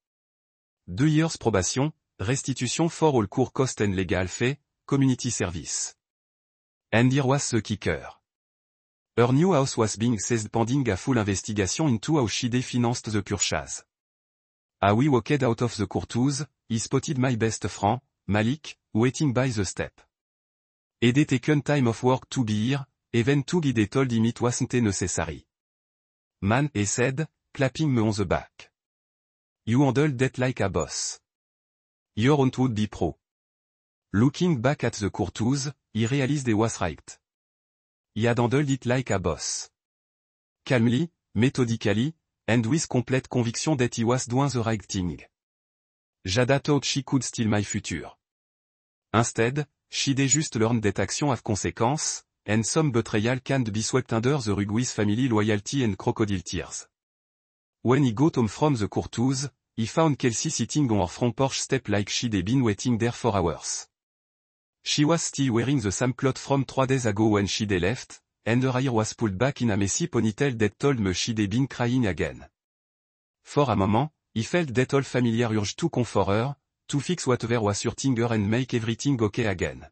2 years probation, restitution for all court cost and legal fee, community service. And here was the kicker. Her new house was being seized pending a full investigation into how she'd financed the purchase. As we walked out of the courthouse, he spotted my best friend, Malik, waiting by the step. He'd taken time off work to be here, even though I'd told him it wasn't necessary. Man, he said, clapping me on the back. You handled that like a boss. Your aunt would be pro. Looking back at the courthouse, he realized he was right. He had handled it like a boss. Calmly, methodically, and with complete conviction that he was doing the right thing. Jada thought she could steal my future. Instead, she'd just learned that action have consequences, and some betrayal can't be swept under the rug with family loyalty and crocodile tears. When he got home from the courthouse, he found Kelsey sitting on her front porch step like she'd been waiting there for hours. She was still wearing the same clothes from 3 days ago when she'd left, and her hair was pulled back in a messy ponytail that told me she'd been crying again. For a moment, he felt that all familiar urge to comfort her, to fix whatever was your Tinger and make everything okay again.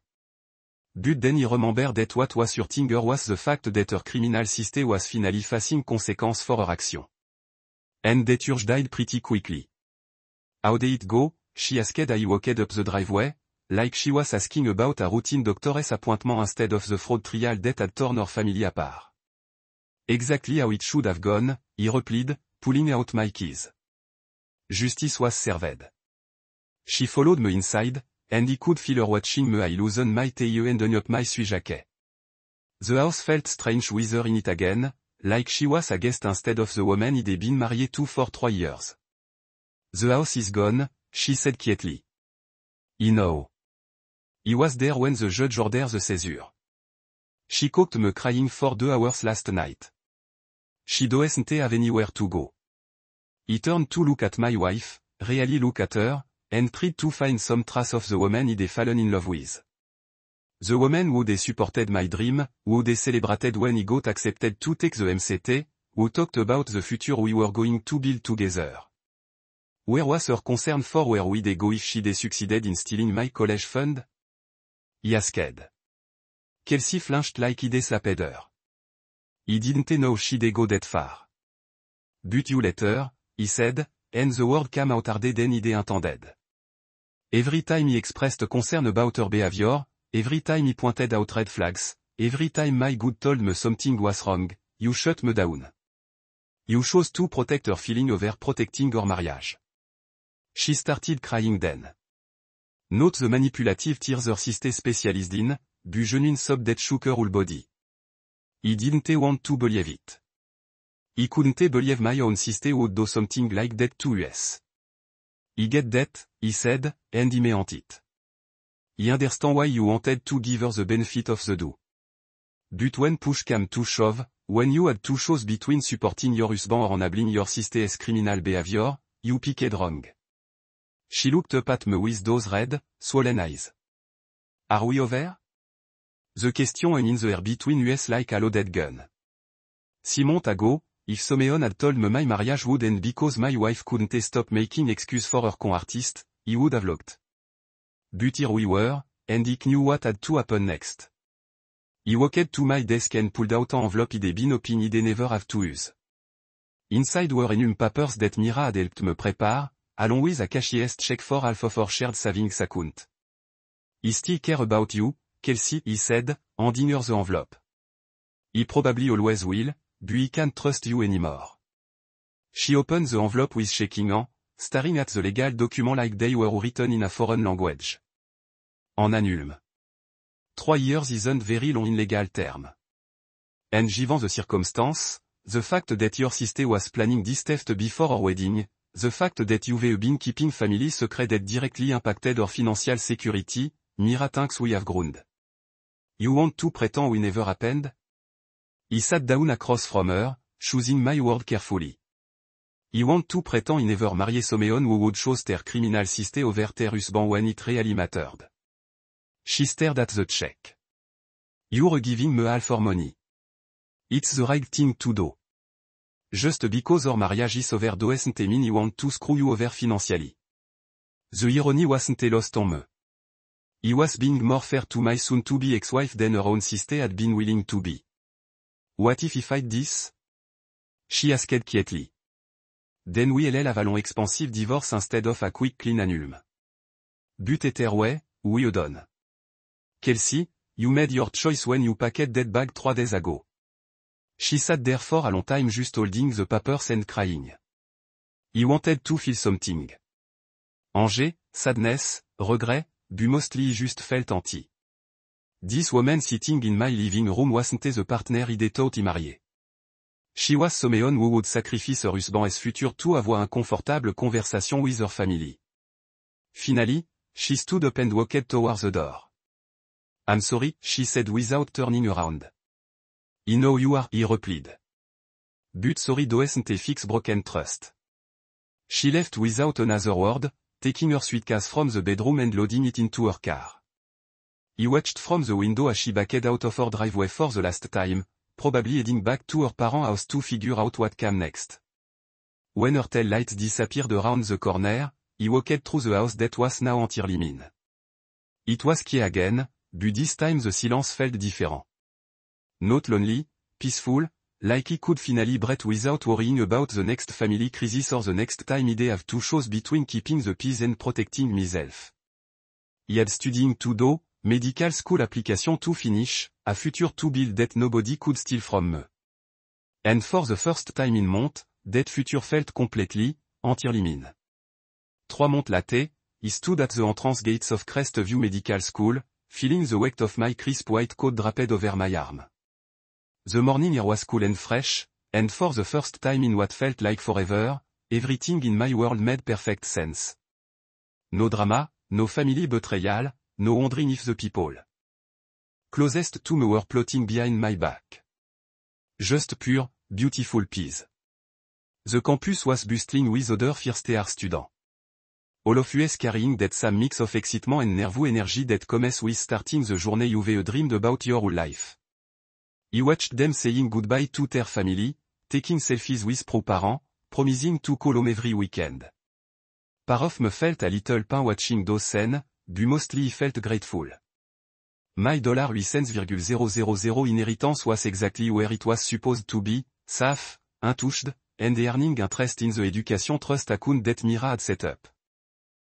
But then he remembered that what was your Tinger was the fact that her criminal system was finally facing consequence for her action. And that yours died pretty quickly. How did it go? She asked as he walked up the driveway, like she was asking about a routine doctor's appointment instead of the fraud trial that had torn her family apart. Exactly how it should have gone, he replied, pulling out my keys. Justice was served. She followed me inside, and he could feel her watching me. I loosened my tie and unhooked my suit jacket. The house felt strange with her in it again, like she was a guest instead of the woman he'd been married to for 3 years. The house is gone, she said quietly. He knew. He was there when the judge ordered the seizure. She caught me crying for 2 hours last night. She doesn't have anywhere to go. He turned to look at my wife, really look at her, and tried to find some trace of the woman he'd fallen in love with. The woman who'd supported my dream, who'd celebrated when he got accepted to take the MCT, who talked about the future we were going to build together. Where was her concern for where we'd go if she'd succeeded in stealing my college fund? He asked. Kelsey flinched like he'd slapped her. He didn't know she'd go that far. But you let her, he said, and the word came out harder than he'd intended. Every time he expressed concern about her behavior, every time he pointed out red flags, every time my gut told me something was wrong, you shut me down. You chose to protect her feeling over protecting her marriage. She started crying then. Not the manipulative tears her sister specialized in, but genuine sob that shook her whole body. He didn't want to believe it. He couldn't believe my own sister would do something like that to us. He get that, he said, and he meant it. He understand why you wanted to give her the benefit of the doubt. But when push came to shove, when you had to choose between supporting your husband or enabling your sister's criminal behavior, you picked wrong. She looked up at me with those red, swollen eyes. Are we over? The question in the air between us like a loaded gun. 6 months ago, if Someone had told me my marriage would end because my wife couldn't stop making excuses for her con artist, he would have looked. But here we were, and he knew what had to happen next. He walked to my desk and pulled out an envelope he'd been hoping he'd never have to use. Inside were enum papers that Mira had helped me prepare, along with a cashier's check for half of our shared savings account. He still care about you, Kelsey, he said, handing her the envelope. He probably always will, but he can't trust you anymore. She opened the envelope with shaking hand, staring at the legal document like they were written in a foreign language. En annulme. 3 years isn't very long in legal term. And given the circumstance, the fact that your sister was planning this theft before our wedding, the fact that you've been keeping family secret that directly impacted our financial security, Mira thinks we have ground. You want to pretend we never happened? He sat down across from her, choosing my word carefully. You want to pretend he never married someone who would choose their criminal sister over their husband when it really mattered. She stared at the check. You're giving me half our money. It's the right thing to do. Just because our marriage is over doesn't mean he want to screw you over financially. The irony wasn't lost on me. He was being more fair to my soon-to-be ex-wife than her own sister had been willing to be. What if he fight this? She asked quietly. Then we'll have a long expensive divorce instead of a quick clean annulment. But either way, we done. Kelsey, you made your choice when you packed that bag 3 days ago. She sat there for a long time just holding the papers and crying. He wanted to feel something. Anger, sadness, regret, but mostly he just felt empty. This woman sitting in my living room wasn't the partner he'd thought he married. She was someone who would sacrifice her husband's future to have a comfortable conversation with her family. Finally, she stood up and walked towards the door. I'm sorry, she said without turning around. I know you are, he replied. But sorry doesn't fix broken trust. She left without another word, taking her suitcase from the bedroom and loading it into her car. He watched from the window as she backed out of her driveway for the last time, probably heading back to her parents' house to figure out what came next. When her tail lights disappeared around the corner, he walked through the house that was now entirely mine. It was quiet again, but this time the silence felt different. Not lonely, peaceful, like he could finally breathe without worrying about the next family crisis or the next time he'd have to choose between keeping the peace and protecting himself. He had studying to do, medical school application to finish, a future to build that nobody could steal from me. And for the first time in months, that future felt completely, entirely mine. 3 months later, he stood at the entrance gates of Crestview Medical School, feeling the weight of my crisp white coat draped over my arm. The morning air was cool and fresh, and for the first time in what felt like forever, everything in my world made perfect sense. No drama, no family betrayal, no wondering if the people closest to me were plotting behind my back. Just pure, beautiful peace. The campus was bustling with other first-year students. All of us carrying that same mix of excitement and nervous energy that comes with starting the journey you've dreamed about your whole life. He watched them saying goodbye to their family, taking selfies with proud parents, promising to call home every weekend. Part of me felt a little pain watching those scenes, but mostly he felt grateful. My $800,000 inheritance was exactly where it was supposed to be, safe, untouched, and earning interest in the education trust account that Mira had set up.